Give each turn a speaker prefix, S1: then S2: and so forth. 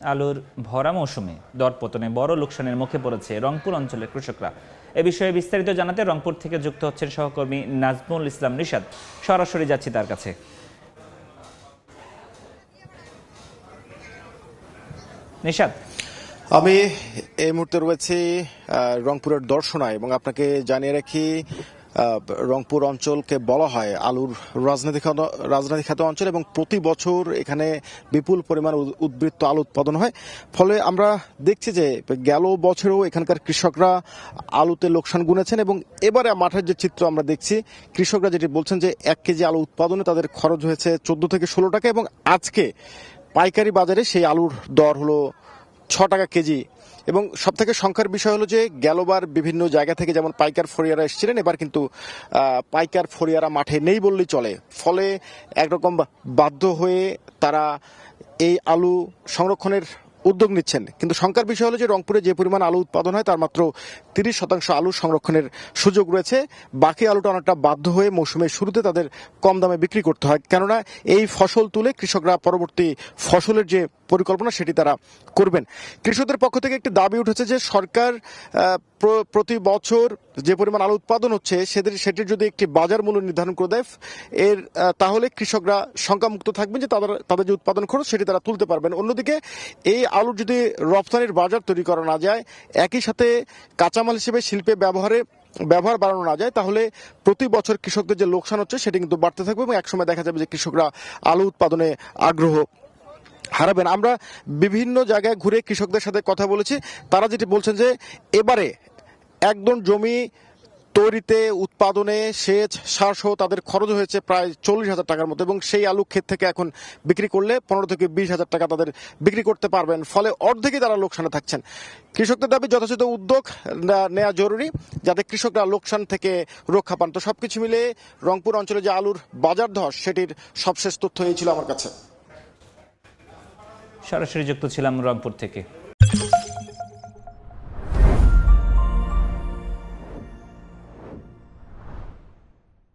S1: আলুর ভরা মৌসুমে দরপতনে বড় লোকসানের মুখে পড়েছে রংপুর অঞ্চলের কৃষকরা। এ বিষয়ে বিস্তারিত জানাতে রংপুর থেকে যুক্ত হচ্ছেন সহকর্মী নাজমুল ইসলাম নিশাদ। সরাসরি যাচ্ছি তার কাছে। নিশাদ,
S2: আমি এই মুহূর্তে রয়েছি রংপুরের দর্শনায় এবং আপনাকে জানিয়ে রাখি রংপুর অঞ্চলকে বলা হয় আলুর রাজনৈতিক খ্যাত অঞ্চল এবং প্রতি বছর এখানে বিপুল পরিমাণ উদ্বৃত্ত আলু উৎপাদন হয়। ফলে আমরা দেখছি যে গেল বছরেও এখানকার কৃষকরা আলুতে লোকসান গুনেছেন এবং এবারে মাঠের যে চিত্র আমরা দেখছি, কৃষকরা যেটি বলছেন যে 1 কেজি আলু উৎপাদনে তাদের খরচ হয়েছে 14 থেকে 16 টাকা এবং আজকে পাইকারি বাজারে সেই আলুর দর হলো 6 টাকা কেজি। এবং সব থেকে সংখ্যার বিষয় হলো যে গেলবার বিভিন্ন জায়গা থেকে যেমন পাইকার ফরিয়ারা এসেছিলেন, এবার কিন্তু পাইকার ফরিয়ারা মাঠে নেই বললেই চলে। ফলে একরকম বাধ্য হয়ে তারা এই আলু সংরক্ষণের উদ্যোগ নিচ্ছেন। কিন্তু শঙ্কার বিষয় হলো যে রংপুরে যে পরিমাণ আলু উৎপাদন হয় তার মাত্র 30% আলু সংরক্ষণের সুযোগ রয়েছে। বাকি আলুটা অনেকটা বাধ্য হয়ে মৌসুমের শুরুতে তাদের কম দামে বিক্রি করতে হয়, কেননা এই ফসল তুলে কৃষকরা পরবর্তী ফসলের যে পরিকল্পনা সেটি তারা করবেন। কৃষকদের পক্ষ থেকে একটি দাবি উঠেছে যে সরকার প্রতি বছর যে পরিমাণ আলু উৎপাদন হচ্ছে সেটির যদি একটি বাজার মূল্য নির্ধারণ করে দেয় তাহলে কৃষকরা শঙ্কামুক্ত থাকবেন যে তাদের যে উৎপাদন খরচ সেটি তারা তুলতে পারবেন। অন্যদিকে এই আলুর যদি রপ্তানির বাজার তৈরি করা না যায়, একই সাথে কাঁচামাল হিসেবে শিল্পে ব্যবহার বাড়ানো না যায়, তাহলে প্রতি বছর কৃষকদের যে লোকসান হচ্ছে সেটি কিন্তু বাড়তে থাকবে এবং একসময় দেখা যাবে যে কৃষকরা আলু উৎপাদনে আগ্রহ হারাবেন। আমরা বিভিন্ন জায়গায় ঘুরে কৃষকদের সাথে কথা বলেছি, তারা যেটি বলছেন যে এবারে একদম জমি তৈরিতে উৎপাদনে সেচ সার সহ তাদের খরচ হয়েছে প্রায় 40,000 টাকার মতো এবং সেই আলু ক্ষেত থেকে এখন বিক্রি করলে 15 থেকে 20,000 টাকা তাদের বিক্রি করতে পারবেন। ফলে অর্ধেকই তারা লোকসানে থাকছেন। কৃষকদের দাবি যথাযথ উদ্যোগ নেওয়া জরুরি যাতে কৃষকরা লোকসান থেকে রক্ষা পান। তো সবকিছু মিলে রংপুর অঞ্চলে যে আলুর বাজার ধস সেটির সবশেষ তথ্য এই ছিল আমার কাছে।
S1: সরাসরি যুক্ত ছিলাম রংপুর থেকে।